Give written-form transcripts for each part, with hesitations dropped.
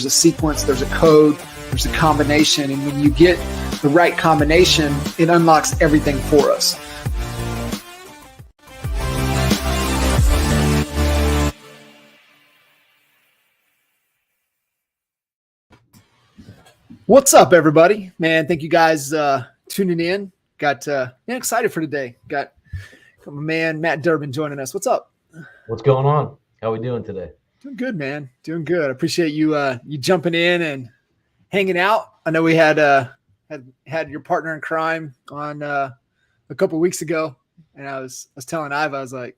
there's a sequence, there's a code, there's a combination. And when you get the right combination, it unlocks everything for us. What's up, everybody? Man, thank you guys tuning in. Got excited for today. Got my man Matt Durbin joining us. What's up? What's going on? How we doing today? Doing good, man. Doing good. I appreciate you you jumping in and hanging out. I know we had your partner in crime on a couple of weeks ago, and I was telling Iva, I was like,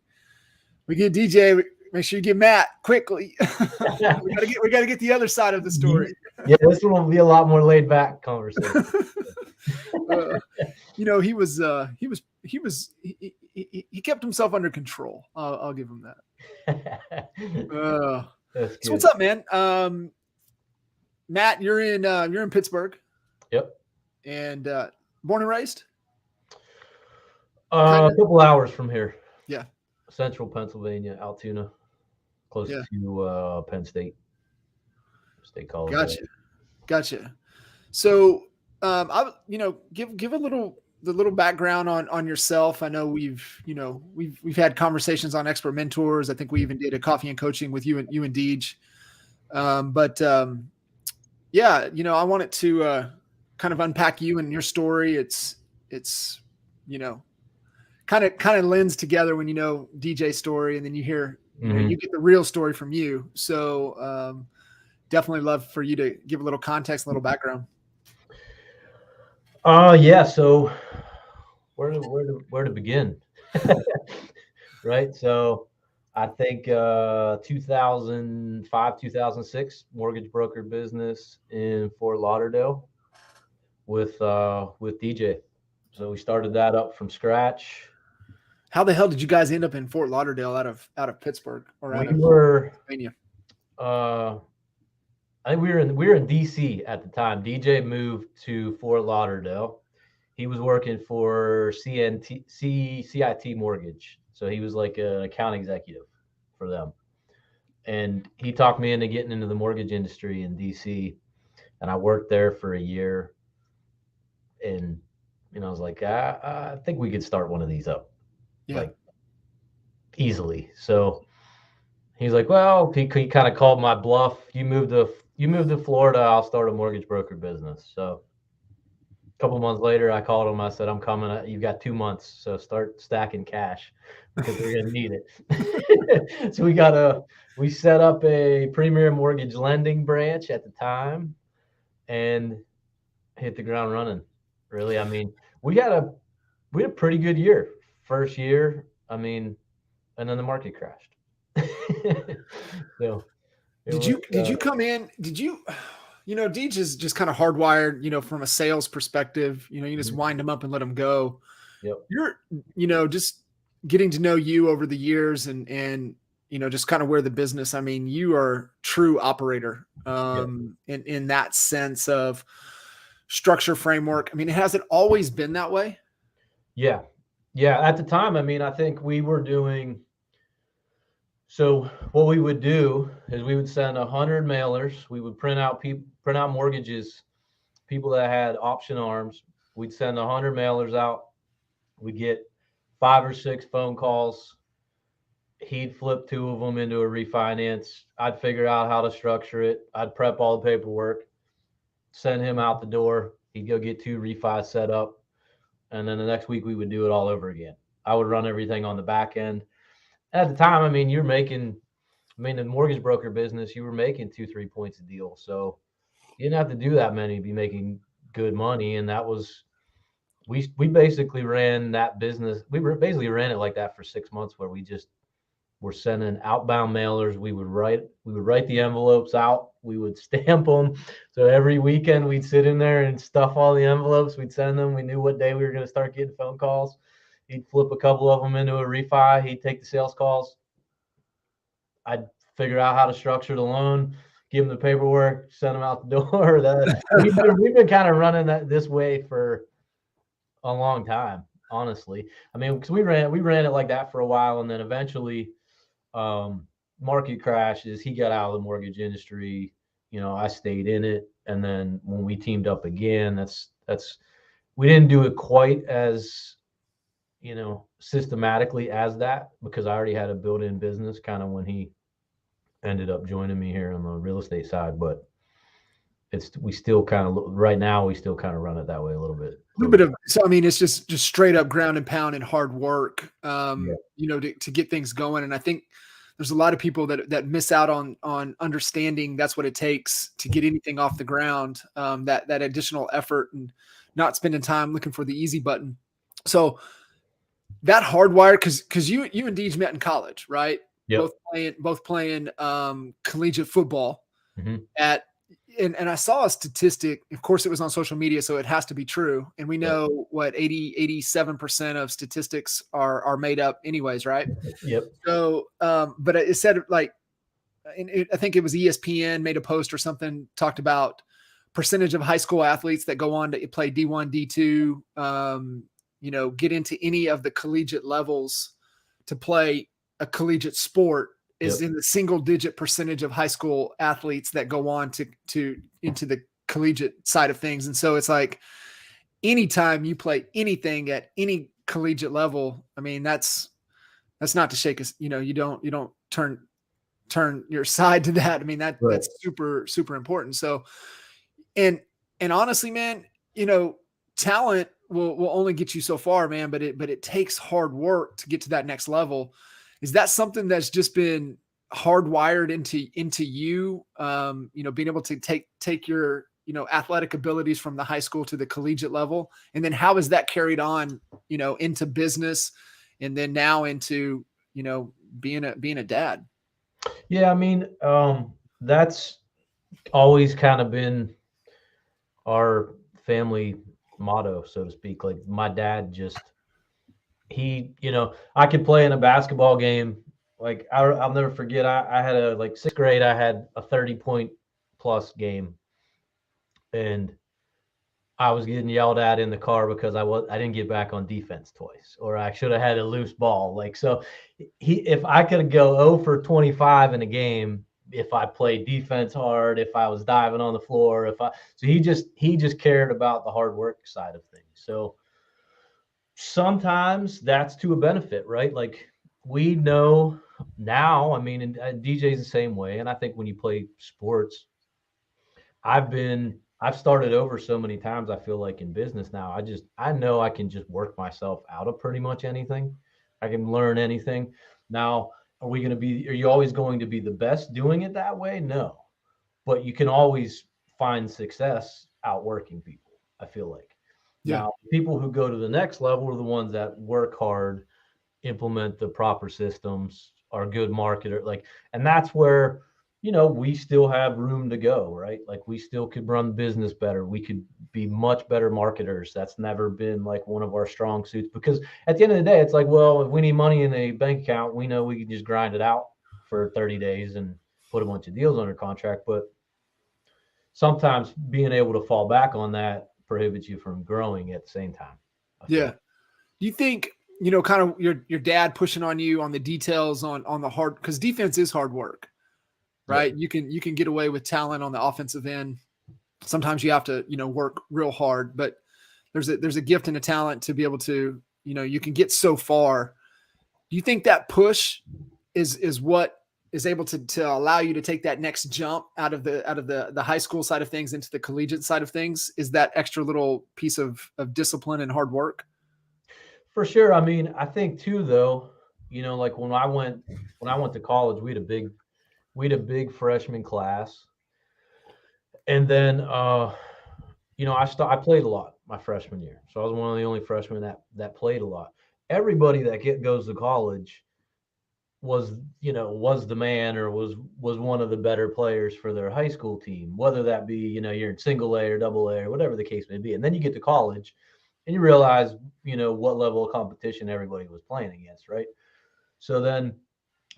we get DJ, make sure you get Matt quickly. we gotta get the other side of the story. Yeah, this one will be a lot more laid back conversation. He kept himself under control. I'll give him that. So what's up, man? Matt, you're in Pittsburgh. Yep. And born and raised? A couple hours from here. Yeah. Central Pennsylvania, Altoona, close to Penn State College. Gotcha. So, give the little background on yourself. I know we've had conversations on expert mentors. I think we even did a coffee and coaching with you and Deej. I wanted to kind of unpack you and your story. It's kind of lends together when you know DJ's story, and then you hear you get the real story from you. So definitely love for you to give a little context, a little background. So where to begin? Right. So I think 2005, 2006 mortgage broker business in Fort Lauderdale with DJ. So we started that up from scratch. How the hell did you guys end up in Fort Lauderdale out of Pittsburgh or out of Pennsylvania? I think we were in DC at the time. DJ moved to Fort Lauderdale. He was working for CIT Mortgage. So he was like an account executive for them. And he talked me into getting into the mortgage industry in DC. And I worked there for a year. And, I was like, I think we could start one of these up. Yeah. Like easily. So he's like, well, he kind of called my bluff. You move to Florida, I'll start a mortgage broker business. So a couple months later, I called him. I said, I'm coming. You've got 2 months. So start stacking cash because we're going to need it. So we set up a premier mortgage lending branch at the time and hit the ground running. Really. I mean, we had a pretty good year. First year, and then the market crashed. So did you come in? Did you, Deej is just kind of hardwired, from a sales perspective, you just wind them up and let them go. Yep. You're, just getting to know you over the years and just kind of where the business, you are true operator, in that sense of structure framework. Has it always been that way? Yeah. Yeah, at the time, I think we were doing. So what we would do is we would send 100 mailers. We would print out mortgages, people that had option arms. We'd send 100 mailers out. We'd get 5 or 6 phone calls. He'd flip 2 of them into a refinance. I'd figure out how to structure it. I'd prep all the paperwork, send him out the door. He'd go get 2 refis set up. And then the next week we would do it all over again. I would run everything on the back end. At the time, you're making, the mortgage broker business, you were making 2-3 points a deal. So you didn't have to do that many to be making good money. And that was, we basically ran that business. We basically ran it like that for 6 months, where we just were sending outbound mailers. We would write the envelopes out. We would stamp them. So every weekend we'd sit in there and stuff all the envelopes. We'd send them. We knew what day we were going to start getting phone calls. He'd flip a couple of them into a refi. He'd take the sales calls. I'd figure out how to structure the loan, give them the paperwork, send them out the door. We've been kind of running this way for a long time, honestly. Because we ran it like that for a while, and then eventually market crashes. He got out of the mortgage industry. I stayed in it. And then when we teamed up again, we didn't do it quite as, systematically as that, because I already had a built-in business kind of when he ended up joining me here on the real estate side. But we still kind of right now, we still kind of run it that way a little bit. So I mean, it's just straight up ground and pound and hard work, Yeah. To get things going. And I think there's a lot of people that miss out on understanding that's what it takes to get anything off the ground. That additional effort and not spending time looking for the easy button. So that hardwire, because you and Deej met in college, right? Yep. Both playing collegiate football Mm-hmm. and I saw a statistic. Of course, it was on social media, so it has to be true. And we know what 87% of statistics are made up anyways, right? Yep. So, but it said like, I think it was ESPN made a post or something, talked about percentage of high school athletes that go on to play D1, D2, get into any of the collegiate levels to play a collegiate sport is in the single digit percentage of high school athletes that go on to into the collegiate side of things. And so it's like, anytime you play anything at any collegiate level, I mean, that's not to shake us. You don't turn your side to that. I mean, that's super, super important. So, and honestly, man, talent will only get you so far, man, but it takes hard work to get to that next level. Is that something that's just been hardwired into you, being able to take your, athletic abilities from the high school to the collegiate level? And then how is that carried on, into business and then now into, being a dad? Yeah. I mean, that's always kind of been our family motto, so to speak. Like my dad I could play in a basketball game. Like I'll never forget. I had sixth grade. I had a 30-point plus game, and I was getting yelled at in the car because I didn't get back on defense twice, or I should have had a loose ball. Like so, if I could go 0 for 25 in a game, if I played defense hard, if I was diving on the floor, he just cared about the hard work side of things. So sometimes that's to a benefit, right? Like we know now, I mean, and DJ's the same way. And I think when you play sports, I've started over so many times. I feel like in business now, I know I can just work myself out of pretty much anything. I can learn anything. Now, are you always going to be the best doing it that way? No, but you can always find success outworking people, I feel like. Yeah. Now, people who go to the next level are the ones that work hard, implement the proper systems, are good marketer, and that's where, we still have room to go, right? Like we still could run business better. We could be much better marketers. That's never been like one of our strong suits, because at the end of the day, it's like, well, if we need money in a bank account, we know we can just grind it out for 30 days and put a bunch of deals under contract. But sometimes being able to fall back on that prohibits you from growing at the same time. Yeah. Do you think, kind of your dad pushing on you on the details on the hard, because defense is hard work, right? Yeah. You can get away with talent on the offensive end. Sometimes you have to, work real hard, but there's a gift and a talent to be able to, you can get so far. Do you think that push is what is able to allow you to take that next jump out of the high school side of things into the collegiate side of things? Is that extra little piece of discipline and hard work? For sure. I mean, I think too, though, like when I went to college, we had a big freshman class, and then I played a lot my freshman year, so I was one of the only freshmen that played a lot. Everybody that goes to college was the man, or was one of the better players for their high school team, whether that be you're in single A or double A or whatever the case may be. And then you get to college and you realize what level of competition everybody was playing against, right? So then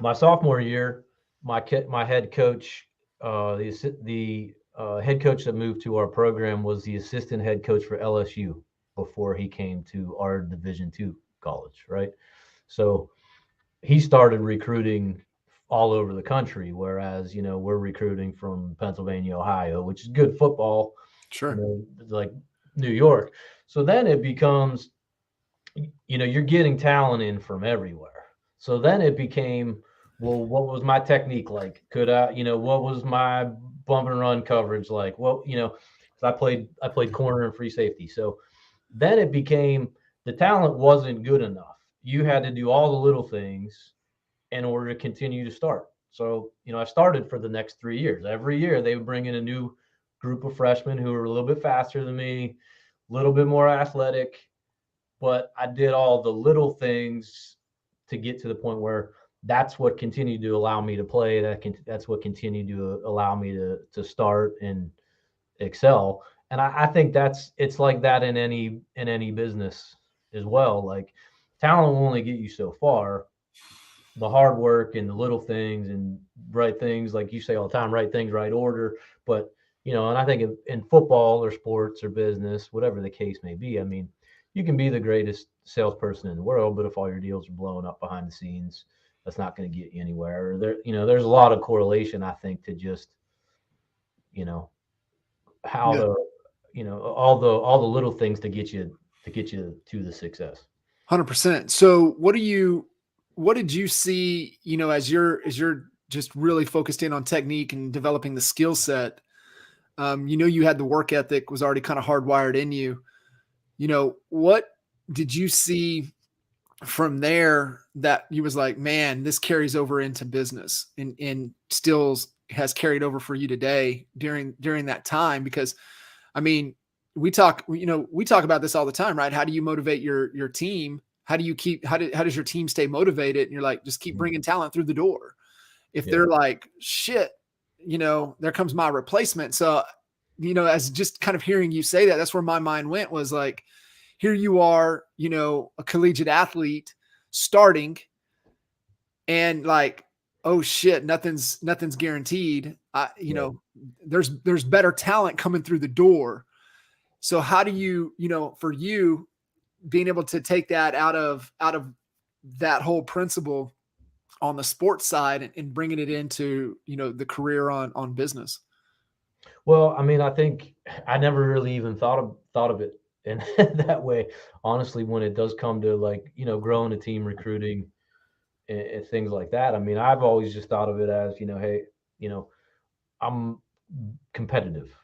my sophomore year, my head coach, the head coach that moved to our program was the assistant head coach for LSU before he came to our Division II college, right? So he started recruiting all over the country. Whereas, we're recruiting from Pennsylvania, Ohio, which is good football, Sure. like New York. So then it becomes, you're getting talent in from everywhere. So then it became, well, what was my technique like? Could I, what was my bump and run coverage like? Well, 'cause I played corner and free safety. So then it became the talent wasn't good enough. You had to do all the little things in order to continue to start. So, I started for the next 3 years. Every year they would bring in a new group of freshmen who were a little bit faster than me, a little bit more athletic, but I did all the little things to get to the point where that's what continued to allow me to play. That's what continued to allow me to start and excel. And I think it's like that in any business as well. Like talent will only get you so far. The hard work and the little things and right things, like you say all the time, right things, right order. But and I think in football or sports or business, whatever the case may be, I mean, you can be the greatest salesperson in the world, but if all your deals are blowing up behind the scenes, that's not going to get you anywhere. There's a lot of correlation, I think, to just you know how Yeah. to all the little things to get you to the success. 100%. So what did you see, as you're just really focused in on technique and developing the skill set? You had the work ethic was already kind of hardwired in you. What did you see from there that you was like, man, this carries over into business and still has carried over for you today during that time? Because I mean, we talk about this all the time, right? How do you motivate your team? How does your team stay motivated? And you're like, just keep bringing talent through the door. If Yeah. they're like, shit, there comes my replacement. So, as just kind of hearing you say that, that's where my mind went, was like, here you are, a collegiate athlete starting, and like, oh shit, nothing's guaranteed. Yeah. There's better talent coming through the door. So how do you, for you, being able to take that out of that whole principle on the sports side and bringing it into, the career on business? Well, I mean, I think I never really even thought of it in that way. Honestly, when it does come to like, growing a team, recruiting and things like that. I mean, I've always just thought of it as, hey, you know, I'm competitive,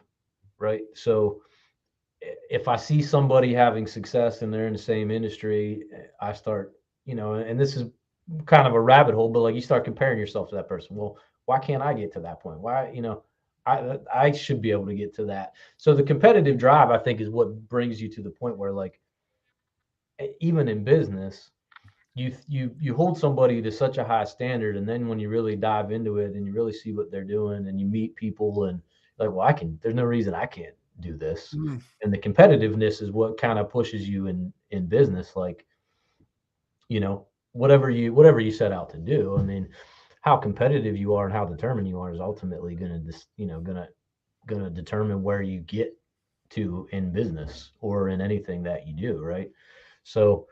right? So if I see somebody having success and they're in the same industry, I start, and this is kind of a rabbit hole, but like you start comparing yourself to that person. Well, why can't I get to that point? Why, I should be able to get to that. So the competitive drive, I think, is what brings you to the point where, like, even in business, you hold somebody to such a high standard, and then when you really dive into it and you really see what they're doing and you meet people and like, well, there's no reason I can't do this. Mm, And the competitiveness is what kind of pushes you in business, like, whatever you set out to do. I mean, how competitive you are and how determined you are is ultimately gonna determine where you get to in business or in anything that you do, right? So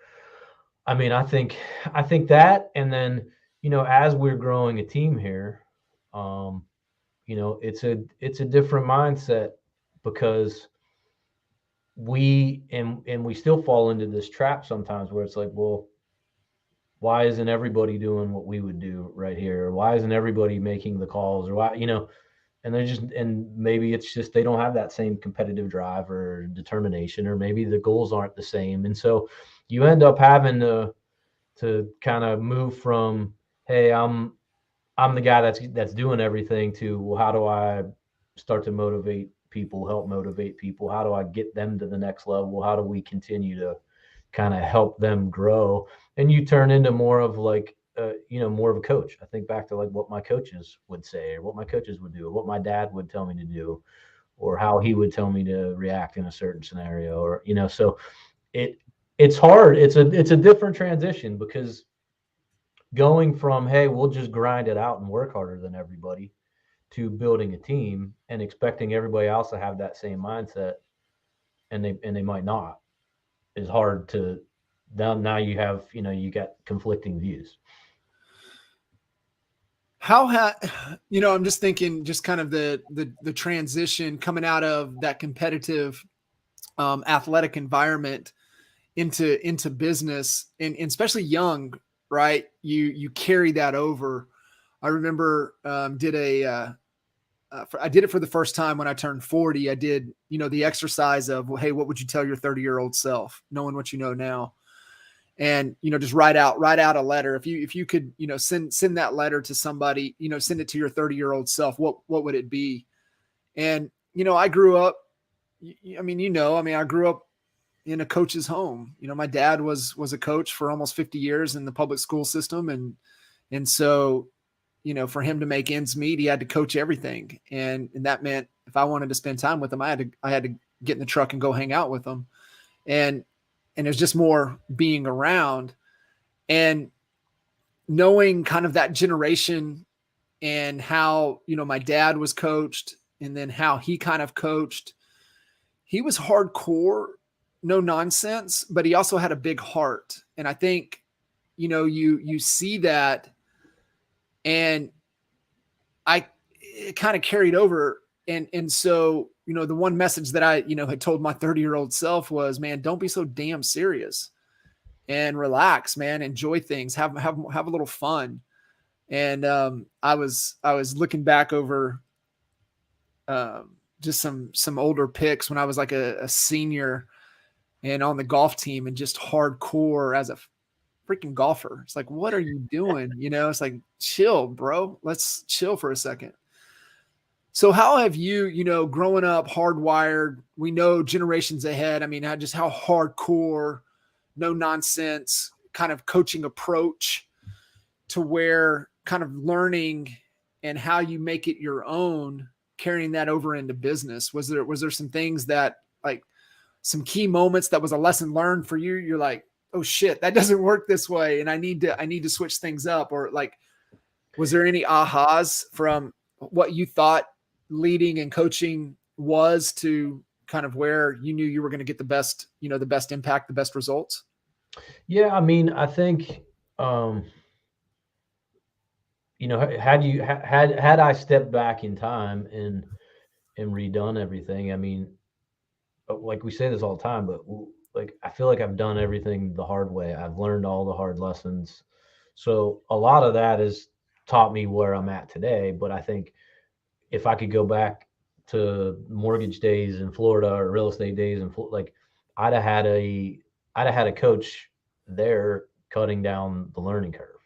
I mean, I think that, and then, as we're growing a team here, um, it's a different mindset, because we still fall into this trap sometimes where it's like, well, why isn't everybody doing what we would do right here? Or why isn't everybody making the calls? Or why, and maybe it's just they don't have that same competitive drive or determination, or maybe the goals aren't the same. And so you end up having to kind of move from, hey, I'm the guy that's doing everything, to, well, how do I start to motivate people, help motivate people? How do I get them to the next level? How do we continue to kind of help them grow? And you turn into more of like, more of a coach. I think back to like what my coaches would say, or what my coaches would do, or what my dad would tell me to do, or how he would tell me to react in a certain scenario, or, so it, it's hard. It's a different transition, because going from, hey, we'll just grind it out and work harder than everybody, to building a team and expecting everybody else to have that same mindset, and they might not, is hard to. Now you have, you got conflicting views. I'm just thinking just kind of the transition coming out of that competitive athletic environment into business and especially young, right? You carry that over. I remember I did it for the first time when I turned 40. I did, the exercise of, well, hey, what would you tell your 30-year-old self, knowing what you know now? And, just write out a letter. If you could, send that letter to somebody, send it to your 30-year-old self, what would it be? And, I grew up, I grew up in a coach's home. My dad was a coach for almost 50 years in the public school system. And so, for him to make ends meet, he had to coach everything. And that meant if I wanted to spend time with him, I had to get in the truck and go hang out with him. And there's just more being around and knowing kind of that generation and how, my dad was coached and then how he kind of coached. He was hardcore, no nonsense, but he also had a big heart. And I think, you see that, and it kind of carried over. And so, the one message that I, had told my 30-year-old self was, man, don't be so damn serious and relax, man. Enjoy things, have a little fun. And I was looking back over just some older pics when I was like a senior and on the golf team and just hardcore as a freaking golfer. It's like, what are you doing? It's like, chill, bro. Let's chill for a second. So how have you, growing up hardwired, we know generations ahead. I mean, just how hardcore, no nonsense kind of coaching approach to where kind of learning and how you make it your own, carrying that over into business. Was there some things that, like, some key moments that was a lesson learned for you? You're like, oh shit, that doesn't work this way, and I need to switch things up? Or like, was there any ahas from what you thought leading and coaching was to kind of where you knew you were going to get the best impact, the best results? Yeah, I mean, I think, had I stepped back in time and redone everything, I mean, like we say this all the time, but like, I feel like I've done everything the hard way. I've learned all the hard lessons. So a lot of that has taught me where I'm at today. But I think if I could go back to mortgage days in Florida or real estate days in Florida, like, I'd have had a coach there cutting down the learning curve.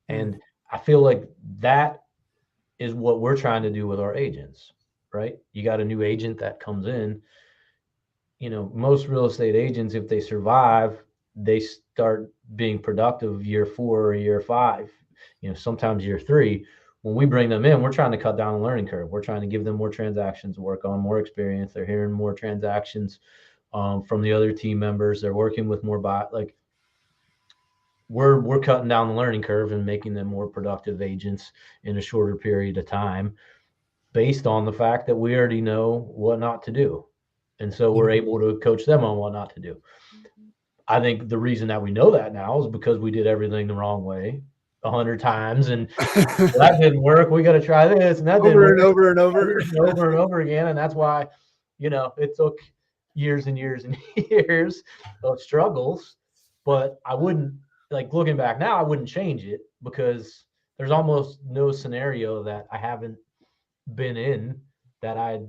And I feel like that is what we're trying to do with our agents, right? You got a new agent that comes in, most real estate agents, if they survive, they start being productive year 4 or year 5, sometimes year 3. When we bring them in, we're trying to cut down the learning curve. We're trying to give them more transactions to work on, more experience. They're hearing more transactions from the other team members. They're working with more like, we're cutting down the learning curve and making them more productive agents in a shorter period of time, based on the fact that we already know what not to do. And so we're able to coach them on what not to do. I think the reason that we know that now is because we did everything the wrong way 100 times, and that didn't work. We got to try this, and that over and over and over and over again. And that's why, it took years and years and years of struggles. But I wouldn't, like, looking back now, I wouldn't change it, because there's almost no scenario that I haven't been in that I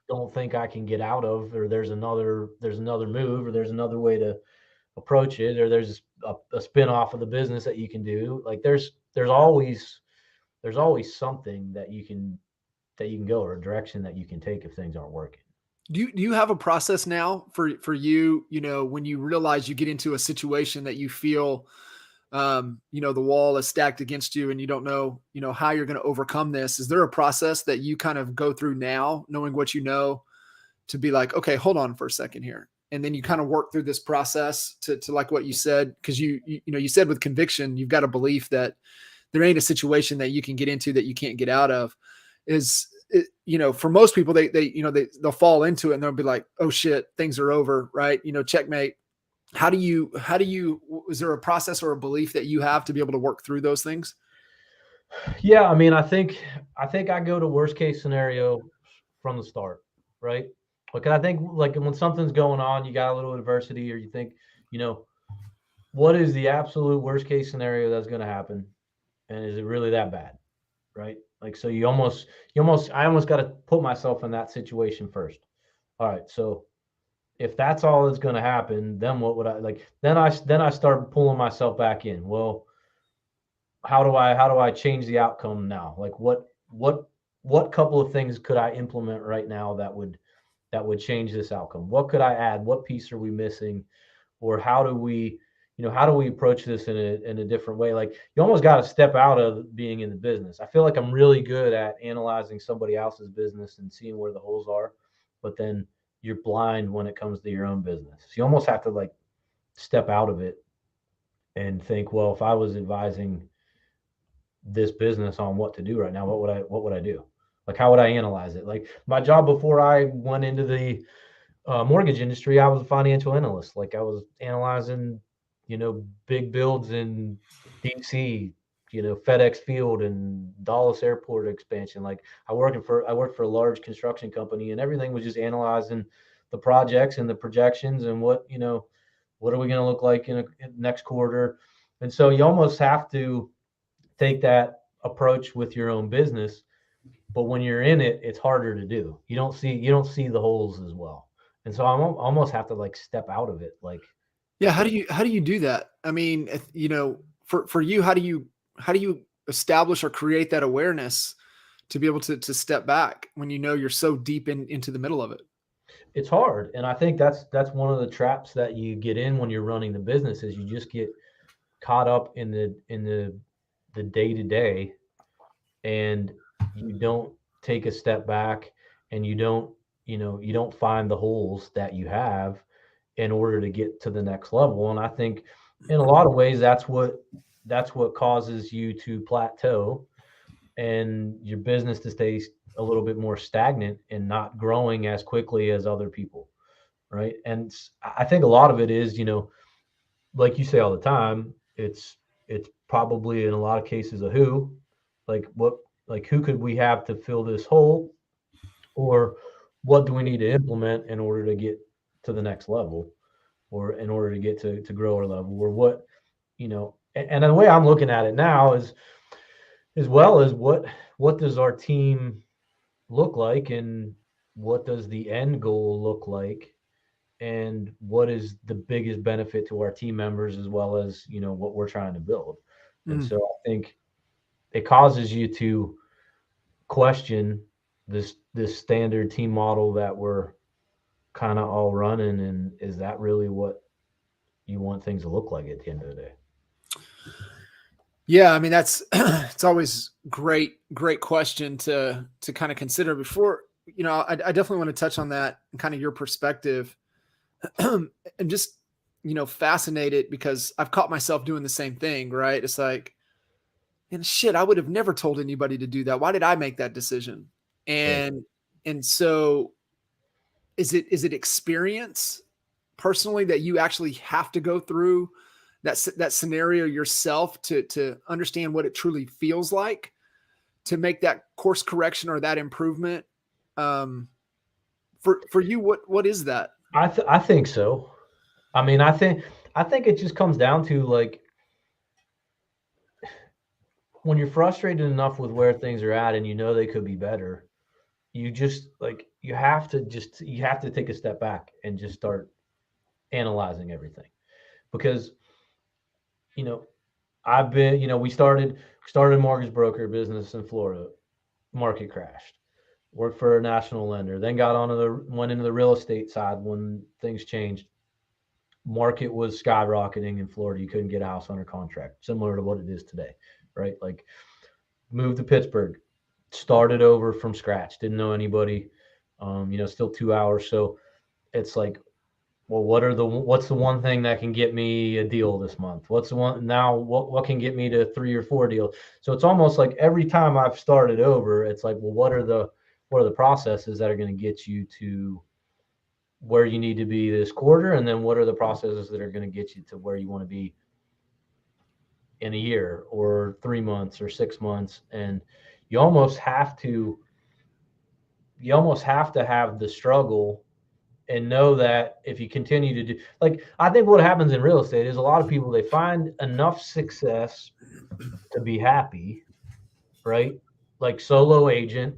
don't think I can get out of, or there's another move, or there's another way to approach it, or there's a spin-off of the business that you can do. Like, there's always something that you can go, or a direction that you can take if things aren't working. Do you have a process now for you, when you realize you get into a situation that you feel, the wall is stacked against you and you don't know, how you're going to overcome this? Is there a process that you kind of go through now, knowing what you know, to be like, okay, hold on for a second here? And then you kind of work through this process to like what you said, because you said with conviction, you've got a belief that there ain't a situation that you can get into that you can't get out of. For most people, they'll fall into it and they'll be like, oh shit, things are over, right? Checkmate. How do you, is there a process or a belief that you have to be able to work through those things? Yeah, I mean, I go to worst case scenario from the start, right? Like I think like when something's going on, you got a little adversity, or you think, you know, what is the absolute worst case scenario that's going to happen, and is it really that bad, right? Like so, I almost got to put myself in that situation first. All right, so if that's all that's going to happen, then what would I like? Then I start pulling myself back in. Well, how do I change the outcome now? Like what couple of things could I implement right now that would change this outcome? What could I add? What piece are we missing? Or how do we approach this in a different way? Like you almost got to step out of being in the business. I feel like I'm really good at analyzing somebody else's business and seeing where the holes are, but then you're blind when it comes to your own business. You almost have to like step out of it and think, well, if I was advising this business on what to do right now, what would I do? Like how would I analyze it? Like my job before I went into the mortgage industry, I was a financial analyst. Like I was analyzing, big builds in DC, FedEx Field and Dallas Airport expansion. Like I worked for a large construction company, and everything was just analyzing the projects and the projections and what are we going to look like in next quarter. And so you almost have to take that approach with your own business, but when you're in it, it's harder to do. You don't see the holes as well, and so I almost have to like step out of it. Yeah. How do you do that? I mean, for you, how do you establish or create that awareness to be able to step back when you know you're so deep into the middle of it? it's hard, and I think that's one of the traps that you get in when you're running the business is you just get caught up in the day to day, and you don't take a step back, and you don't find the holes that you have in order to get to the next level. And I think in a lot of ways that's what causes you to plateau and your business to stay a little bit more stagnant and not growing as quickly as other people, right? And I think a lot of it is, like you say all the time, it's probably in a lot of cases a who, like what, like who could we have to fill this hole, or what do we need to implement in order to get to the next level, or in order to get to grow our level, or what, and the way I'm looking at it now is as well as what does our team look like, and what does the end goal look like, and what is the biggest benefit to our team members as well as what we're trying to build. And Mm. so I think it causes you to question this standard team model that we're kind of all running, and is that really what you want things to look like at the end of the day? Yeah, I mean that's it's always great question to kind of consider before. I definitely want to touch on that and kind of your perspective. I'm just fascinated because I've caught myself doing the same thing. Right? It's like, and shit, I would have never told anybody to do that. Why did I make that decision? Right. And so is it experience personally that you actually have to go through that scenario yourself to understand what it truly feels like to make that course correction or that improvement? Um, for you, what is that? I think so. I mean, I think it just comes down to like when you're frustrated enough with where things are at and they could be better, you just like you have to take a step back and just start analyzing everything. Because you know I've been, we started a mortgage broker business in Florida. Market crashed. Worked for a national lender, then went into the real estate side when things changed. Market was skyrocketing in Florida. You couldn't get a house under contract, similar to what it is today, right? Like moved to Pittsburgh, started over from scratch, didn't know anybody. Still 2 hours. So it's like, well, what's the one thing that can get me a deal this month? What's the one now? What can get me to 3 or 4 deals? So it's almost like every time I've started over, it's like, well, what are the processes that are going to get you to where you need to be this quarter, and then what are the processes that are going to get you to where you want to be in a year or 3 months or 6 months. And you almost have to have the struggle and know that if you continue to do, like, I think what happens in real estate is a lot of people, they find enough success to be happy, right? Like solo agent,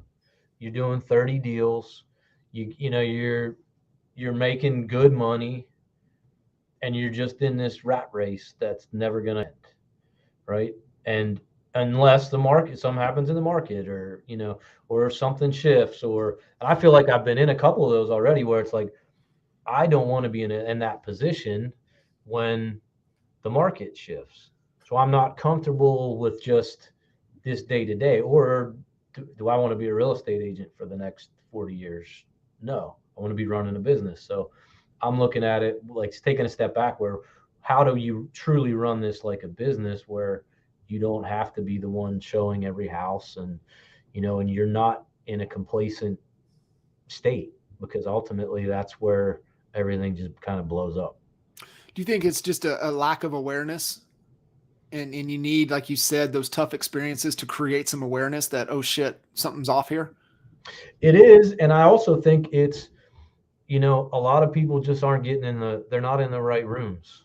you're doing 30 deals, you're making good money, and you're just in this rat race that's never going to end, right? And unless something happens in the market, or or something shifts, and I feel like I've been in a couple of those already, where it's like, I don't want to be in that position when the market shifts. So I'm not comfortable with just this day to day. Or do I want to be a real estate agent for the next 40 years? No, I want to be running a business. So I'm looking at it like taking a step back, where how do you truly run this like a business, where you don't have to be the one showing every house, and and you're not in a complacent state, because ultimately that's where everything just kind of blows up. Do you think it's just a lack of awareness? And you need, like you said, those tough experiences to create some awareness that, oh shit, something's off here? It is. And I also think it's, a lot of people just aren't getting they're not in the right rooms.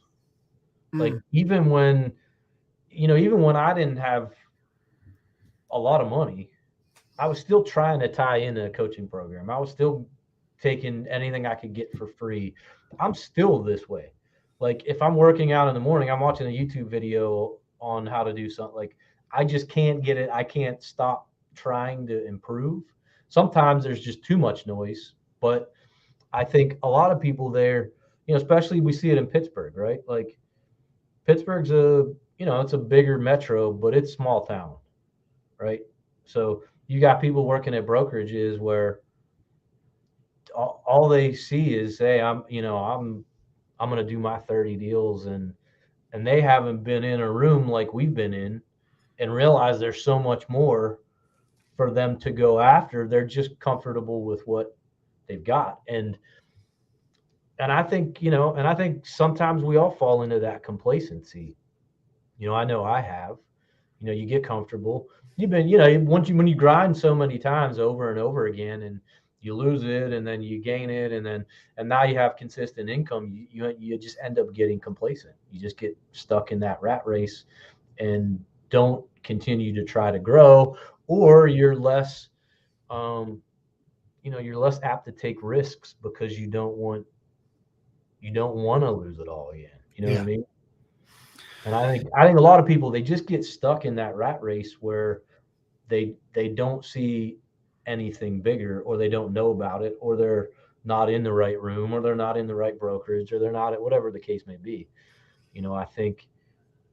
Like even when I didn't have a lot of money, I was still trying to tie into a coaching program. I was still taking anything I could get for free. I'm still this way. Like if I'm working out in the morning, I'm watching a YouTube video on how to do something. Like I just can't get it. I can't stop trying to improve. Sometimes there's just too much noise, but I think a lot of people there, especially we see it in Pittsburgh, right? Like Pittsburgh's it's a bigger metro, but it's small town, right? So you got people working at brokerages where all they see is, hey, I'm going to do my 30 deals, and they haven't been in a room like we've been in and realize there's so much more for them to go after. They're just comfortable with what they've got. And I think, sometimes we all fall into that complacency. I know I have. You get comfortable. You've been, when you grind so many times over and over again, and you lose it, and then you gain it, and now you have consistent income, you just end up getting complacent. You just get stuck in that rat race and don't continue to try to grow, or you're less you're less apt to take risks because you don't want to lose it all again. You know what I mean? And I think a lot of people, they just get stuck in that rat race where they don't see anything bigger, or they don't know about it, or they're not in the right room, or they're not in the right brokerage, or they're not at whatever the case may be. I think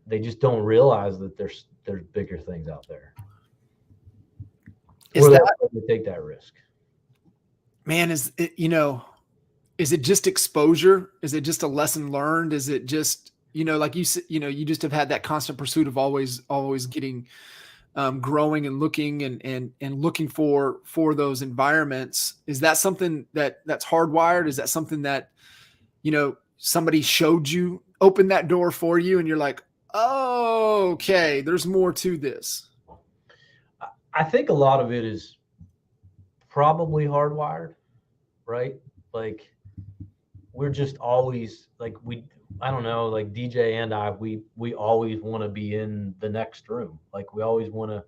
they just don't realize that there's bigger things out there. Or they're afraid to take that risk. Man, is it, is it just exposure? Is it just a lesson learned? Is it just, like you said, you just have had that constant pursuit of always getting, growing and looking and looking for those environments. Is that something that's hardwired? Is that something that, somebody showed you, opened that door for you, and you're like, oh, okay, there's more to this? I think a lot of it is probably hardwired, right? Like we're just always like, I don't know, like DJ and I, we always want to be in the next room. Like we always want to,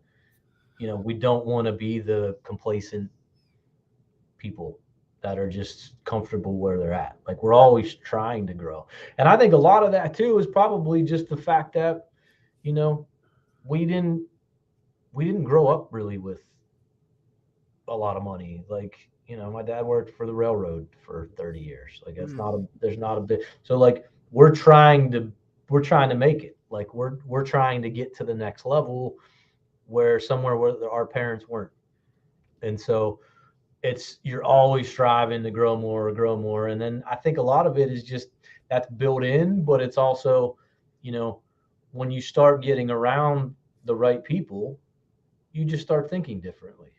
we don't want to be the complacent people that are just comfortable where they're at. Like we're always trying to grow. And I think a lot of that too is probably just the fact that, we didn't grow up really with a lot of money. Like, my dad worked for the railroad for 30 years. Like there's not a bit. So like we're trying to make it. Like we're trying to get to the next level, where our parents weren't. And so you're always striving to grow more. And then I think a lot of it is just that's built in, but it's also, when you start getting around the right people, you just start thinking differently.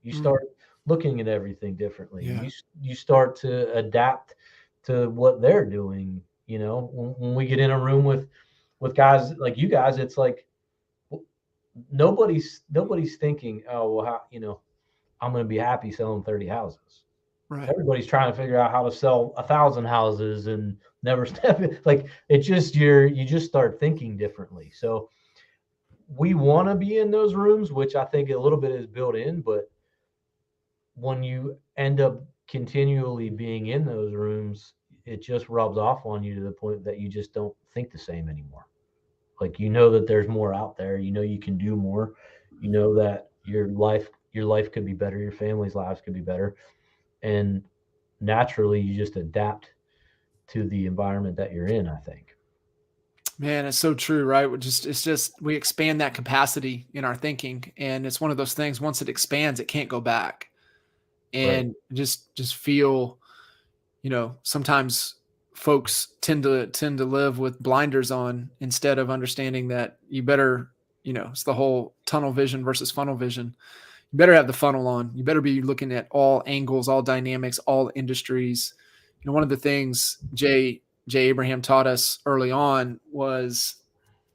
You start looking at everything differently. Yeah. You start to adapt to what they're doing. When we get in a room with with guys like you guys, it's like nobody's thinking, oh, well, how, I'm going to be happy selling 30 houses. Right. Everybody's trying to figure out how to sell 1,000 houses and never step in. Like, it's just, you just start thinking differently. So we want to be in those rooms, which I think a little bit is built in, but when you end up continually being in those rooms, it just rubs off on you to the point that you just don't think the same anymore. Like, that there's more out there, you can do more, that your life could be better, your family's lives could be better. And naturally you just adapt to the environment that you're in, I think. Man, it's so true, right? It's just we expand that capacity in our thinking, and it's one of those things. Once it expands, it can't go back, Right. and just feel, sometimes folks tend to live with blinders on instead of understanding that you better, it's the whole tunnel vision versus funnel vision. You better have the funnel on. You better be looking at all angles, all dynamics, all industries. One of the things Jay Abraham taught us early on was,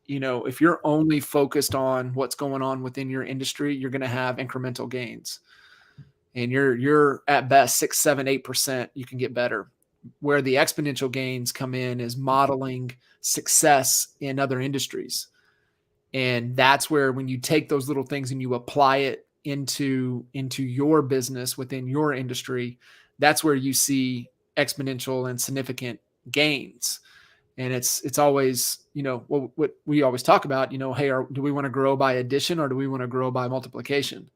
if you're only focused on what's going on within your industry, you're going to have incremental gains. And you're at best 6, 7, 8%. You can get better. Where the exponential gains come in is modeling success in other industries. And that's where, when you take those little things and you apply it into your business within your industry, that's where you see exponential and significant gains. And it's always, what we always talk about, hey, do we want to grow by addition or do we want to grow by multiplication?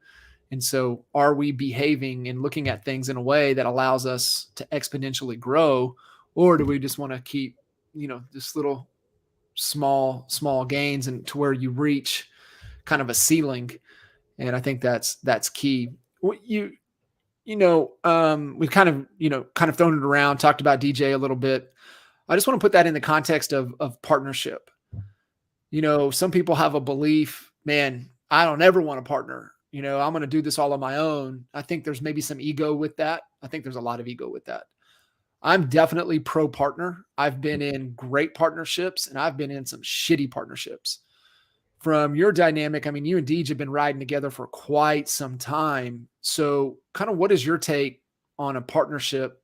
And so are we behaving and looking at things in a way that allows us to exponentially grow, or do we just want to keep, this little small gains and to where you reach kind of a ceiling? And I think that's key. We've kind of thrown it around, talked about DJ a little bit. I just want to put that in the context of partnership. Some people have a belief, man, I don't ever want to partner. I'm going to do this all on my own. I think there's maybe some ego with that. I think there's a lot of ego with that. I'm definitely pro partner. I've been in great partnerships and I've been in some shitty partnerships. From your dynamic, I mean, you and Deej have been riding together for quite some time. So kind of what is your take on a partnership?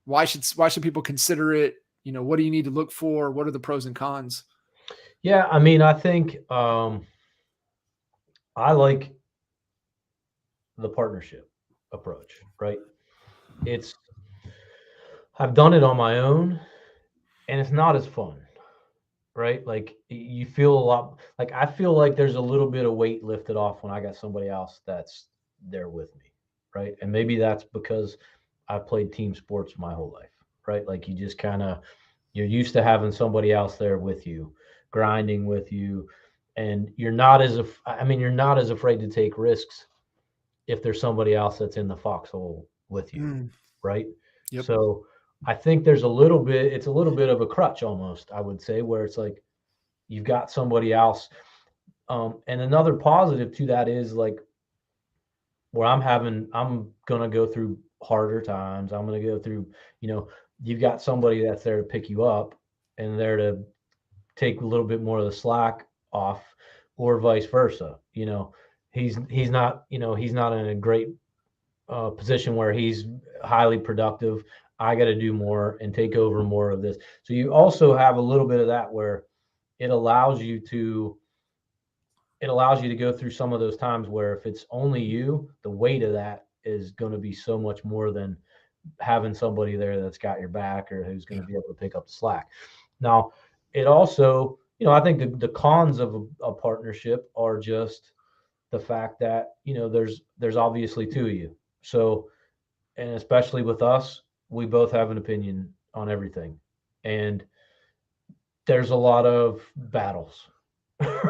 Why should people consider it? What do you need to look for? What are the pros and cons? Yeah, I mean, I think I like the partnership approach, right? I've done it on my own and it's not as fun, right? Like, you feel a lot, like I feel like there's a little bit of weight lifted off when I got somebody else that's there with me, right? And maybe that's because I've played team sports my whole life, right? Like, you just you're used to having somebody else there with you, grinding with you, and you're not as afraid to take risks if there's somebody else that's in the foxhole with you, right? Yep. So I think it's a little bit of a crutch almost, I would say, where it's like you've got somebody else. And another positive to that is, like, where I'm going to go through harder times. I'm going to go through, you've got somebody that's there to pick you up and there to take a little bit more of the slack off, or vice versa. He's not in a great position where he's highly productive. I got to do more and take over more of this. So you also have a little bit of that where it allows you to go through some of those times where if it's only you, the weight of that is going to be so much more than having somebody there that's got your back or who's going to be able to pick up the slack. Now, it also, I think the cons of a partnership are just the fact that, there's obviously two of you. So, and especially with us, we both have an opinion on everything. And there's a lot of battles,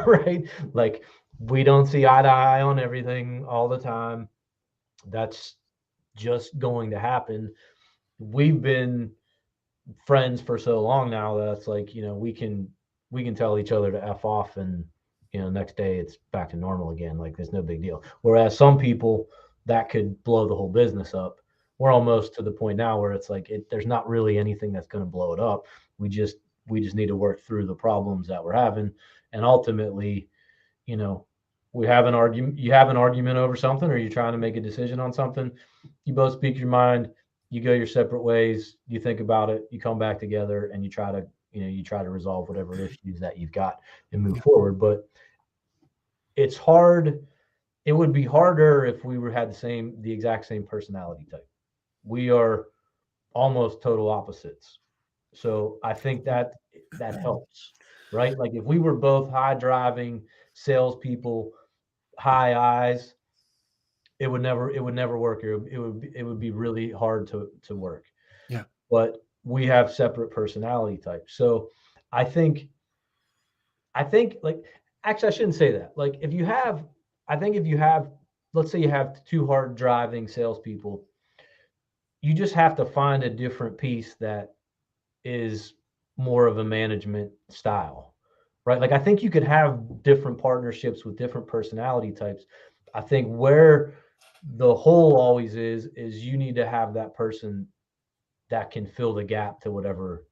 right? Like, we don't see eye to eye on everything all the time. That's just going to happen. We've been friends for so long now that it's like, we can tell each other to F off and, next day it's back to normal again. Like, there's no big deal. Whereas some people, that could blow the whole business up. We're almost to the point now where it's like, there's not really anything that's going to blow it up. We just we just need to work through the problems that we're having. And ultimately, you know, we have an argument, you have an argument over something, or you're trying to make a decision on something. You both speak your mind, you go your separate ways, you think about it, you come back together, and you try to, you try to resolve whatever issues that you've got and move forward. But it's hard. It would be harder if we had the exact same personality type. We are almost total opposites. So I think that helps, right? Like if we were both high driving salespeople, high eyes, it would never work. It would be really hard to work. Yeah. But we have separate personality types. So I think like, actually I shouldn't say that. Like if you have, let's say you have two hard driving salespeople, you just have to find a different piece that is more of a management style, right? Like I think you could have different partnerships with different personality types. I think where the hole always is you need to have that person that can fill the gap to whatever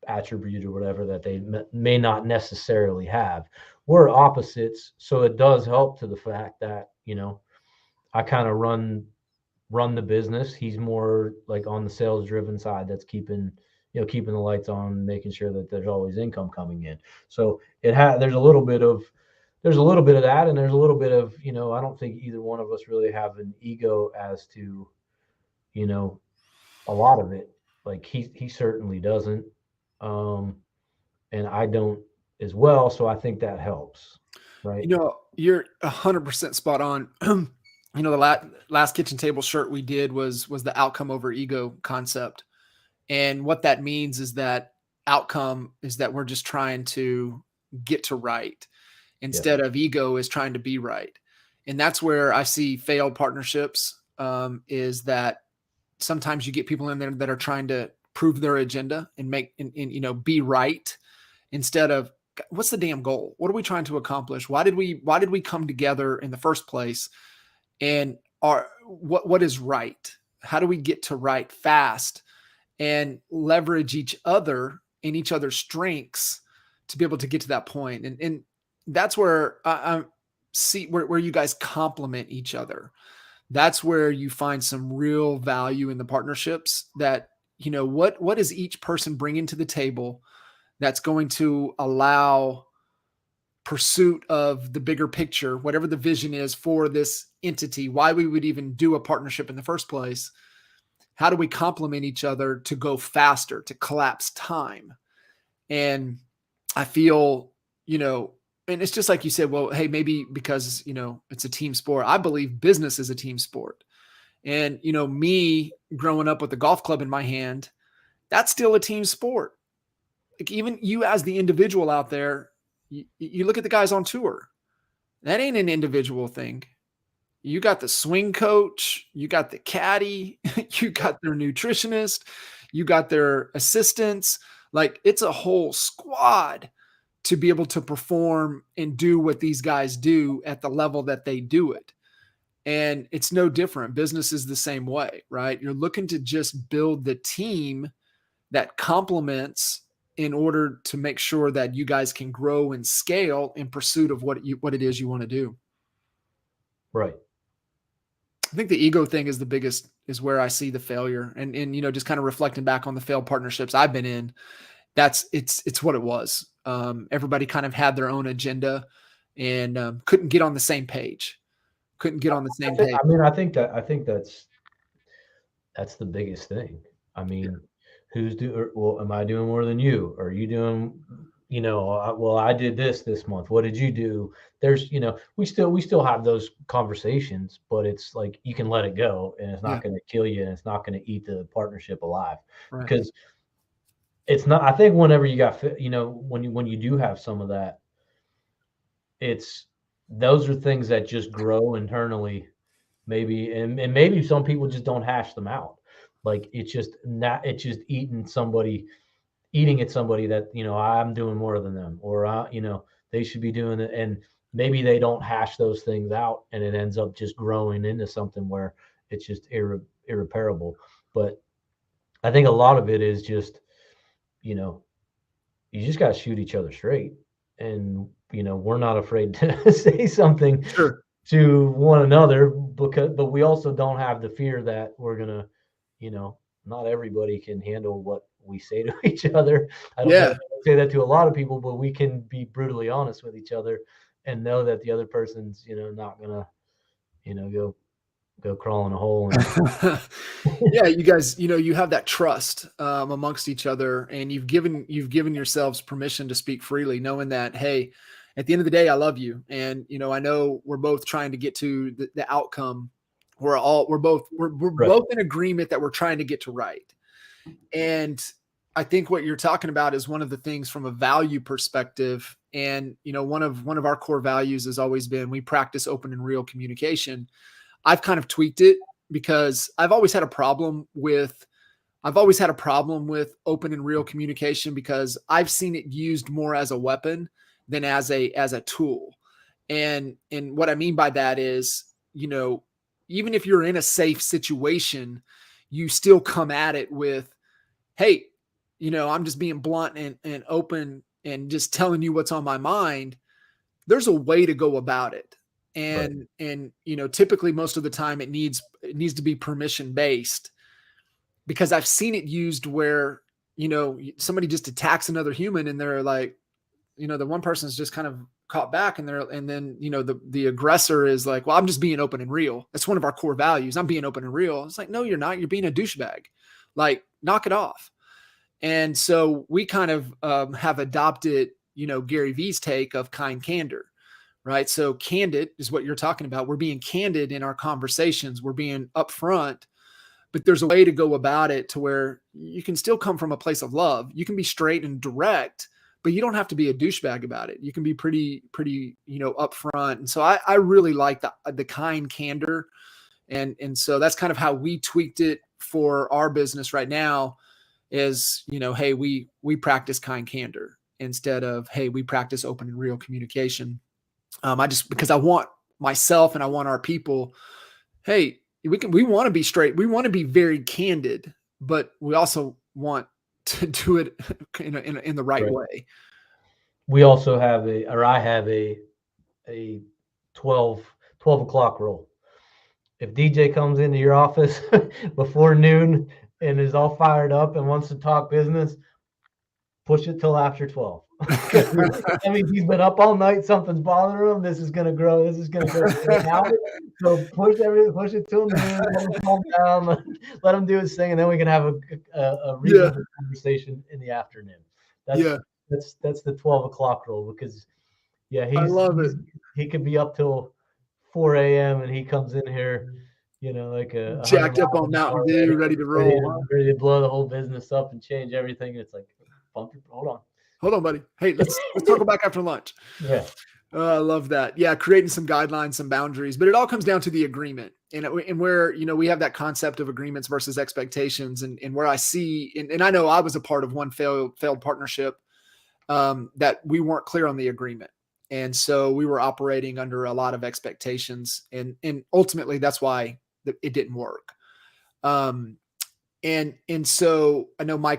attribute or whatever that they may not necessarily have. We're opposites, so it does help to the fact that, I kind of run the business. He's more like on the sales driven side, that's keeping the lights on, making sure that there's always income coming in. So there's a little bit of that, and there's a little bit of, I don't think either one of us really have an ego as to, a lot of it. Like he certainly doesn't. And I don't as well. So I think that helps. Right. You're 100% spot on. The last kitchen table shirt we did was the outcome over ego concept. And what that means is that outcome is that we're just trying to get to right instead of ego is trying to be right. And that's where I see failed partnerships, is that sometimes you get people in there that are trying to prove their agenda and be right instead of what's the damn goal? What are we trying to accomplish? Why did we come together in the first place? And what is right? How do we get to right fast and leverage each other and each other's strengths to be able to get to that point? And that's where I see where you guys complement each other. That's where you find some real value in the partnerships that, what is each person bringing to the table that's going to allow pursuit of the bigger picture, whatever the vision is for this entity, why we would even do a partnership in the first place. How do we complement each other to go faster, to collapse time? And I feel, and it's just like you said, well, hey, maybe because, it's a team sport. I believe business is a team sport. And, me growing up with the golf club in my hand, that's still a team sport. Like even you as the individual out there, you look at the guys on tour, that ain't an individual thing. You got the swing coach, you got the caddy, you got their nutritionist, you got their assistants. Like it's a whole squad to be able to perform and do what these guys do at the level that they do it. And it's no different. Business is the same way, right? You're looking to just build the team that complements in order to make sure that you guys can grow and scale in pursuit of what it is you want to do. Right. I think the ego thing is where I see the failure, and just kind of reflecting back on the failed partnerships I've been in, it's what it was. Everybody kind of had their own agenda and couldn't get on the same page. I mean, I think that's the biggest thing. I mean, am I doing more than you? Are you doing, well, I did this month. What did you do? There's, we still have those conversations, but it's like, you can let it go and it's not going to kill you and it's not going to eat the partnership alive. Right. Because it's not, I think whenever you got, when you do have some of that, those are things that just grow internally, maybe. And maybe some people just don't hash them out. Like it's just eating at somebody that, I'm doing more than them, or, they should be doing it. And maybe they don't hash those things out and it ends up just growing into something where it's just irreparable. But I think a lot of it is just, you know, you just got to shoot each other straight. And, we're not afraid to say something Sure. to one another but we also don't have the fear that we're going to, not everybody can handle what we say to each other. I don't Yeah. say that to a lot of people, but we can be brutally honest with each other and know that the other person's, not going to, go crawl in a hole. Yeah, you guys, you have that trust amongst each other, and you've given yourselves permission to speak freely, knowing that, hey, at the end of the day, I love you, and I know we're both trying to get to the outcome. We're both Right. both in agreement that we're trying to get to right. And I think what you're talking about is one of the things from a value perspective. And one of our core values has always been we practice open and real communication. I've kind of tweaked it because I've always had a problem with open and real communication because I've seen it used more as a weapon than as a tool. And what I mean by that is, even if you're in a safe situation, you still come at it with, hey, I'm just being blunt and open and just telling you what's on my mind. There's a way to go about it. And typically most of the time it needs to be permission based, because I've seen it used where somebody just attacks another human and they're like, the one person's just kind of caught back and then the aggressor is like, well, I'm just being open and real. That's one of our core values. I'm being open and real. It's like, no, you're not. You're being a douchebag. Like, knock it off. And so we kind of have adopted Gary Vee's take of kind candor. Right. So candid is what you're talking about. We're being candid in our conversations. We're being upfront, but there's a way to go about it to where you can still come from a place of love. You can be straight and direct, but you don't have to be a douchebag about it. You can be pretty, upfront. And so I really like the kind candor. And so that's kind of how we tweaked it for our business right now is, hey, we practice kind candor instead of, hey, we practice open and real communication. Because I want myself and I want our people, hey, we want to be straight. We want to be very candid, but we also want to do it in the right way. We also have I have a 12 o'clock rule. If DJ comes into your office before noon and is all fired up and wants to talk business, push it till after 12. I mean, he's been up all night. Something's bothering him. This is going to grow. This is going to go. So push it till noon. Let him calm down. Let him do his thing, and then we can have a reasonable conversation in the afternoon. That's the 12 o'clock rule because, I love it. He could be up till 4 a.m. and he comes in here, like a jacked up on Mountain Dew, ready to roll, ready to blow the whole business up and change everything. It's like, hold on, buddy. Hey, let's talk back after lunch. Yeah. I love that. Yeah. Creating some guidelines, some boundaries, but it all comes down to the agreement and where, we have that concept of agreements versus expectations and where I see, and I know I was a part of one failed partnership that we weren't clear on the agreement. And so we were operating under a lot of expectations and ultimately that's why it didn't work. And so I know we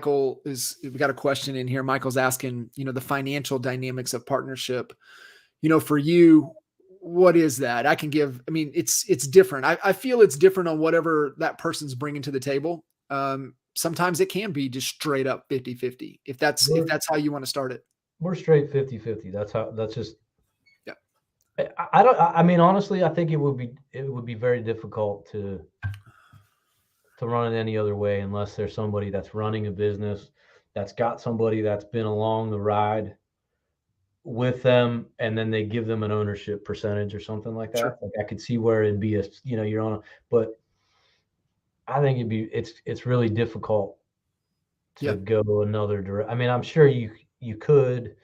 got a question in here. Michael's asking, the financial dynamics of partnership, for you, what is that? It's different. I feel it's different on whatever that person's bringing to the table. Sometimes it can be just straight up 50-50 if that's how you want to start it. We're straight 50-50. That's just, yeah. I mean, honestly, I think it would be very difficult to run it any other way unless there's somebody that's running a business that's got somebody that's been along the ride with them and then they give them an ownership percentage or something like that. Sure. Like I could see where it'd be you're on but I think it's really difficult to go another direction. I mean, I'm sure you could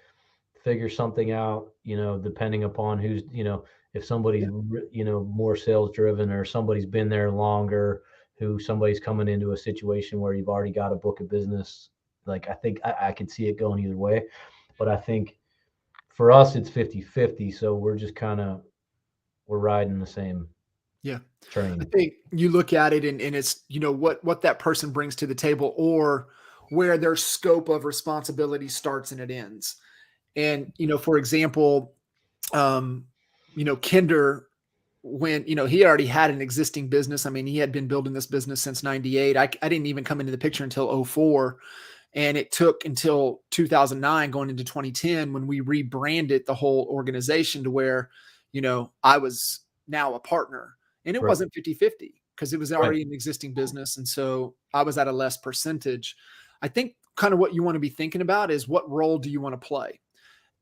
figure something out, depending upon who's, if somebody's, more sales driven or somebody's been there longer, somebody's coming into a situation where you've already got a book of business. Like, I think I could see it going either way, but I think for us, it's 50-50. So we're just we're riding the same train. I think you look at it and it's, what that person brings to the table or where their scope of responsibility starts and it ends. And, for example, Kinder, when, he already had an existing business. I mean, he had been building this business since 98. I didn't even come into the picture until '04. And it took until 2009 going into 2010 when we rebranded the whole organization to where, I was now a partner, and it wasn't 50-50 because it was already an existing business. And so I was at a less percentage. I think kind of what you want to be thinking about is what role do you want to play?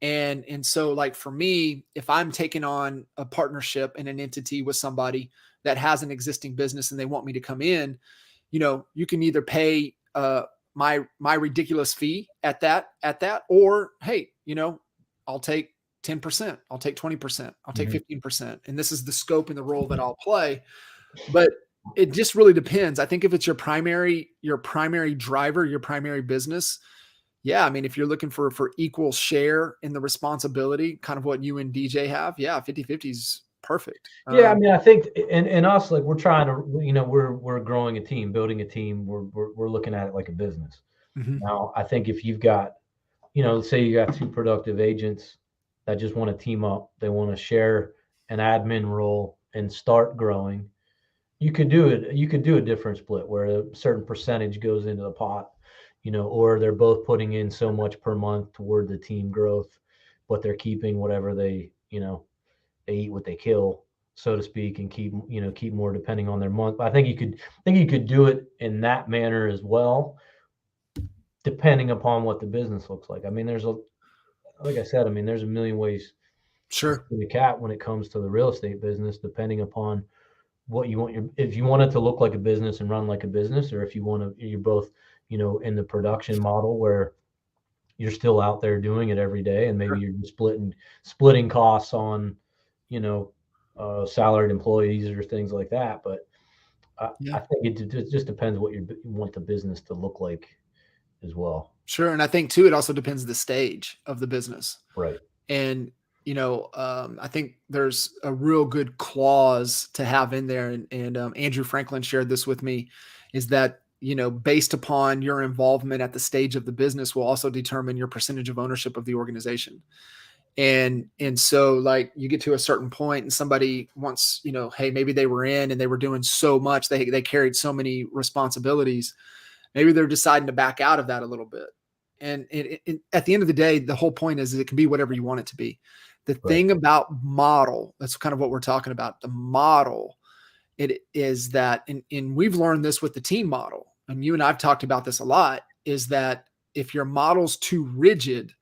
And so like for me, if I'm taking on a partnership and an entity with somebody that has an existing business and they want me to come in, you can either pay my ridiculous fee at that, or, hey, I'll take 10%, I'll take 20%, I'll take 15%. And this is the scope and the role that I'll play. But it just really depends. I think if it's your primary driver, your primary business, yeah, I mean, if you're looking for equal share in the responsibility, kind of what you and DJ have, yeah, 50-50 is perfect. Yeah, I mean, I think in us, like we're trying to, we're growing a team, building a team. We're looking at it like a business. Now, I think if you've got, let's say you got two productive agents that just want to team up, they want to share an admin role and start growing, you could do it. You could do a different split where a certain percentage goes into the pot, or they're both putting in so much per month toward the team growth, but they're keeping whatever they eat what they kill, so to speak, and keep more depending on their month. But I think you could do it in that manner as well, depending upon what the business looks like. I mean, like I said, there's a million ways Sure. to the cat when it comes to the real estate business, depending upon what you want if you want it to look like a business and run like a business, or if you're both, in the production model where you're still out there doing it every day, and maybe you're splitting costs on, salaried employees or things like that. But I think it just depends what you want the business to look like as well. Sure. And I think too, it also depends the stage of the business. Right. And, I think there's a real good clause to have in there. And Andrew Franklin shared this with me, is that, based upon your involvement at the stage of the business will also determine your percentage of ownership of the organization. And so like you get to a certain point and somebody wants, hey, maybe they were in and they were doing so much, they carried so many responsibilities. Maybe they're deciding to back out of that a little bit. And at the end of the day, the whole point is it can be whatever you want it to be. The thing about model, that's kind of what we're talking about. The model, it is that, and we've learned this with the team model, and you and I've talked about this a lot, is that if your model's too rigid,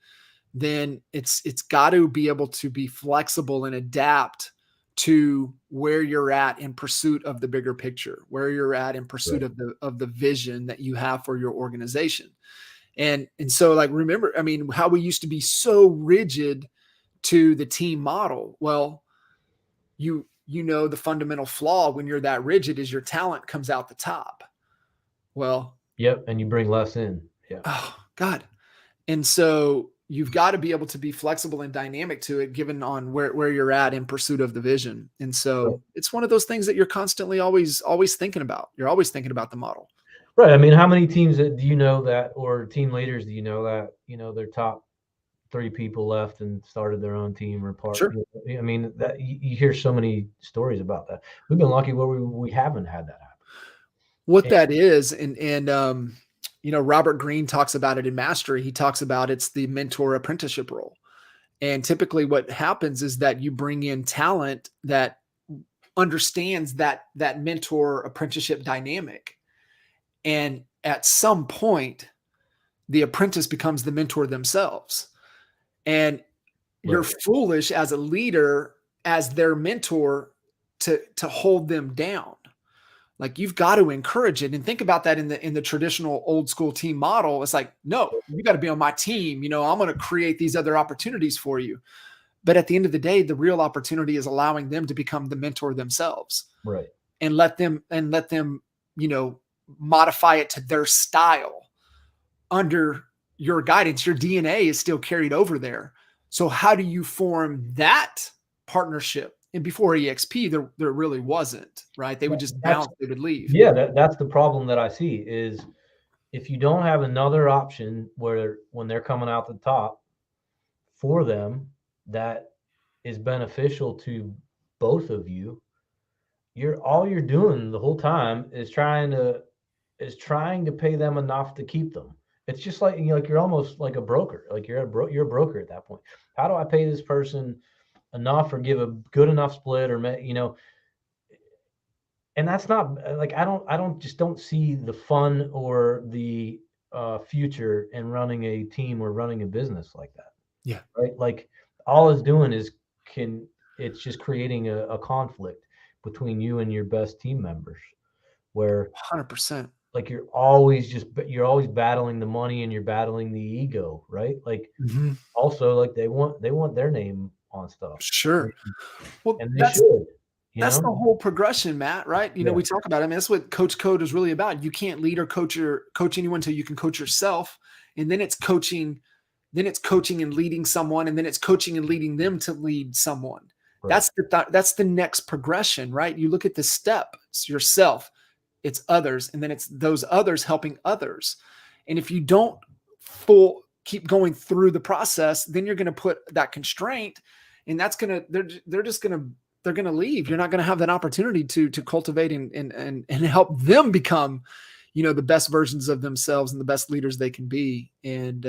then it's got to be able to be flexible and adapt to where you're at in pursuit of the bigger picture, where you're at in pursuit of the vision that you have for your organization. And so like, remember, how we used to be so rigid to the team model. Well, the fundamental flaw when you're that rigid is your talent comes out the top. Well, yep. And you bring less in. Yeah. Oh God. And so you've got to be able to be flexible and dynamic to it, given on where you're at in pursuit of the vision. And so it's one of those things that you're constantly always thinking about. You're always thinking about the model. Right. How many teams do you know that, or team leaders do you know that, their top 3 people left and started their own team or part? Sure. That you hear so many stories about that. We've been lucky where we haven't had that happen. That is, and Robert Greene talks about it in Mastery. He talks about it's the mentor apprenticeship role. And typically what happens is that you bring in talent that understands that mentor apprenticeship dynamic. And at some point, the apprentice becomes the mentor themselves. And you're foolish as a leader, as their mentor, to hold them down. Like you've got to encourage it. And think about that in the traditional old school team model. It's like, no, you got to be on my team. I'm going to create these other opportunities for you. But at the end of the day, the real opportunity is allowing them to become the mentor themselves. Right. And let them, modify it to their style under your guidance. Your DNA is still carried over there. So how do you form that partnership? And before EXP, there really wasn't, right? They would just bounce, they would leave. Yeah, that's the problem that I see is if you don't have another option where when they're coming out the top for them that is beneficial to both of you, all you're doing the whole time is trying to pay them enough to keep them. It's just like, like you're almost like a broker. Like you're a broker at that point. How do I pay this person enough or give a good enough split or and that's not like I don't see the fun or the future in running a team or running a business like that. Yeah. Right. Like all it's doing is it's just creating a conflict between you and your best team members where 100%. like you're always battling the money and you're battling the ego, right? Like Mm-hmm. also like they want their name on stuff. Sure. Well, And they should, that's the whole progression, Matt, right? You know, Yeah. we talk about it. I mean, that's what Coach Code is really about. You can't lead or coach anyone until you can coach yourself. And then it's coaching and leading someone, and then it's coaching and leading them to lead someone. Right. That's the next progression, right? You look at the step, it's yourself, it's others, and then it's those others helping others. And if you don't keep going through the process, then you're going to put that constraint, and that's going to they're going to leave. You're not going to have that opportunity to cultivate and help them become, the best versions of themselves and the best leaders they can be. And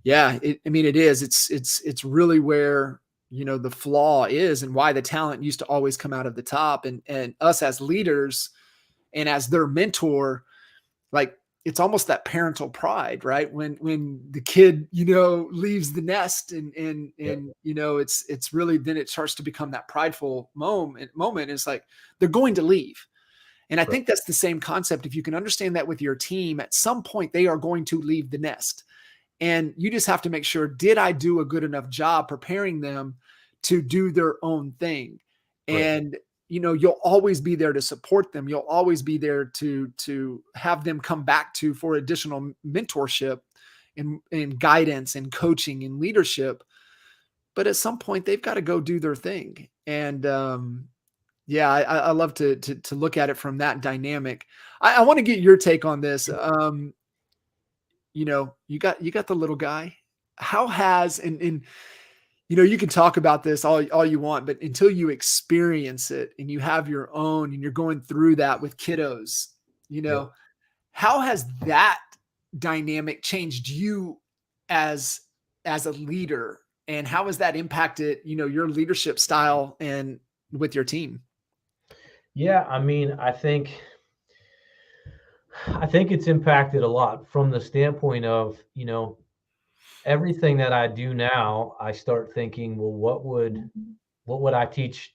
it is. It's really where, the flaw is and why the talent used to always come out of the top, and us as leaders and as their mentor, like it's almost that parental pride, right? When the kid, leaves the nest and it's really, then it starts to become that prideful moment. It's like they're going to leave. And I think that's the same concept. If you can understand that with your team, at some point they are going to leave the nest. And you just have to make sure, did I do a good enough job preparing them to do their own thing? Right. And, you'll always be there to support them. You'll always be there to have them come back to for additional mentorship and guidance and coaching and leadership. But at some point they've got to go do their thing. And, I love to look at it from that dynamic. I want to get your take on this. You got the little guy. How has, and you can talk about this all you want, but until you experience it and you have your own and you're going through that with kiddos, how has that dynamic changed you as a leader, and how has that impacted, your leadership style and with your team? Yeah. I mean, I think it's impacted a lot from the standpoint of, everything that I do now, I start thinking, well, what would I teach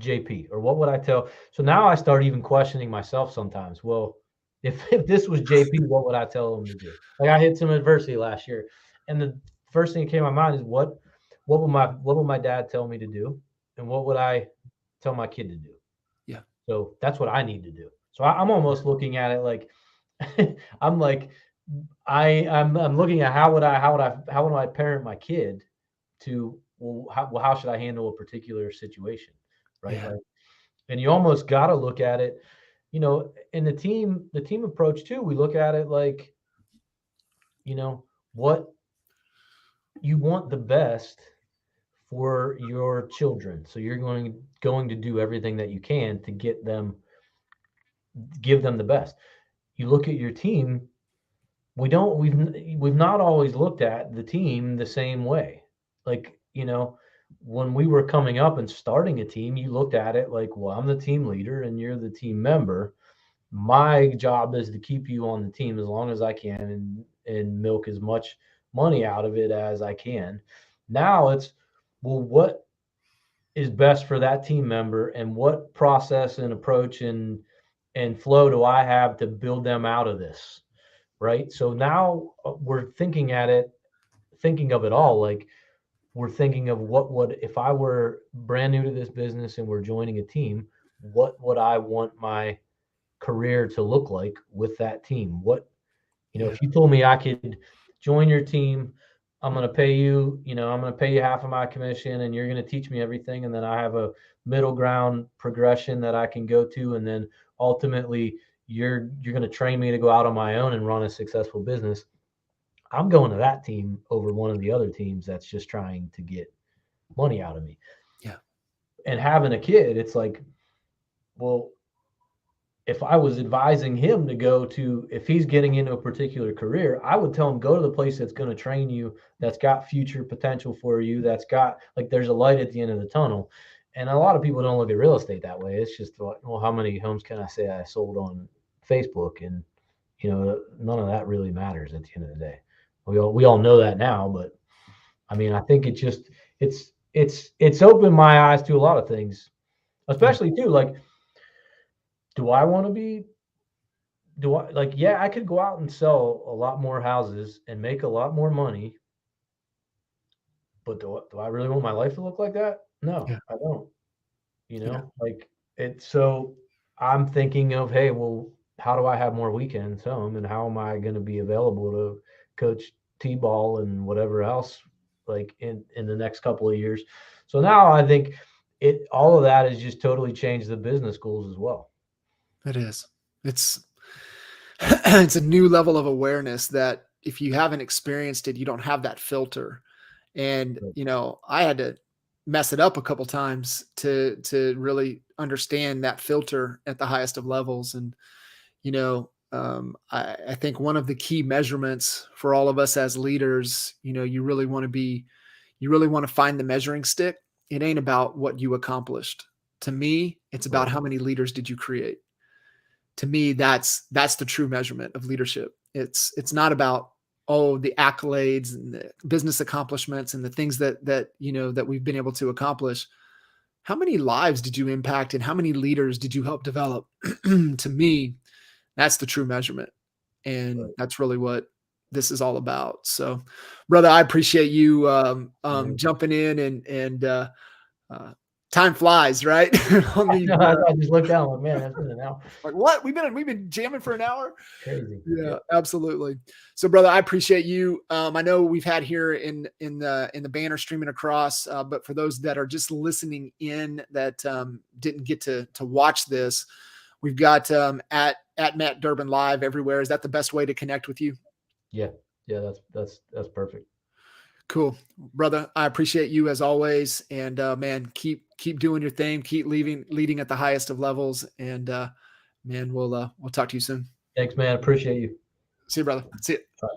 JP, or what would I tell? So now I start even questioning myself sometimes. Well, if this was JP, what would I tell him to do? Like I hit some adversity last year, and the first thing that came to my mind is what would my dad tell me to do, and what would I tell my kid to do? Yeah. So that's what I need to do. So I'm almost looking at it like I'm like I'm looking at how would I parent my kid to, how should I handle a particular situation, right? Yeah. Like, and you almost got to look at it, in the team approach too. We look at it like, what you want the best for your children. So you're going to do everything that you can to give them the best. You look at your team, we've not always looked at the team the same way. Like, when we were coming up and starting a team, you looked at it like, well, I'm the team leader and you're the team member. My job is to keep you on the team as long as I can and milk as much money out of it as I can. Now it's, well, what is best for that team member, and what process and approach and flow do I have to build them out of this? Right. So now we're thinking of it all. Like we're thinking of if I were brand new to this business and we're joining a team, what would I want my career to look like with that team? If you told me I could join your team, I'm going to pay you, I'm going to pay you half of my commission and you're going to teach me everything. And then I have a middle ground progression that I can go to. And then ultimately you're going to train me to go out on my own and run a successful business. I'm going to that team over one of the other teams that's just trying to get money out of me. Yeah. And having a kid, it's like, well, if I was advising him to go to, if he's getting into a particular career, I would tell him, go to the place that's going to train you, that's got future potential for you, that's got, like, there's a light at the end of the tunnel. And a lot of people don't look at real estate that way. It's just, well, how many homes can I say I sold on Facebook? And, you know, none of that really matters at the end of the day. We all know that now, but I mean, I think it just, it's opened my eyes to a lot of things, especially too, like, do I want to be, yeah, I could go out and sell a lot more houses and make a lot more money, but do I really want my life to look like that? No, Yeah. I don't, you know, like it's, so I'm thinking of, hey, well, how do I have more weekends home, and how am I going to be available to coach T-ball and whatever else, like in the next couple of years. So now I think all of that has just totally changed the business goals as well. It is. It's it's a new level of awareness that if you haven't experienced it, you don't have that filter. And, you know, I had to mess it up a couple times to really understand that filter at the highest of levels. And, you know, I think one of the key measurements for all of us as leaders, you know, you really want to find the measuring stick. It ain't about what you accomplished. To me, it's about how many leaders did you create. To me, that's the true measurement of leadership. It's not about, oh, the accolades and the business accomplishments and the things that you know that we've been able to accomplish. How many lives did you impact, and how many leaders did you help develop? To me, that's the true measurement, and that's really what this is all about. So, brother, I appreciate you jumping in, and time flies, right? I just looked down, like, man, that's been an hour. Like, what? We've been jamming for an hour. Crazy. Yeah, absolutely. So, brother, I appreciate you. I know we've had here in the banner streaming across, but for those that are just listening in that didn't get to watch this, we've got at Matt Durbin Live everywhere. Is that the best way to connect with you? Yeah, that's perfect. Cool, brother. I appreciate you as always, and man, keep doing your thing, keep leading at the highest of levels, and man, we'll talk to you soon. Thanks, man. Appreciate you. See you, brother. See you. Bye.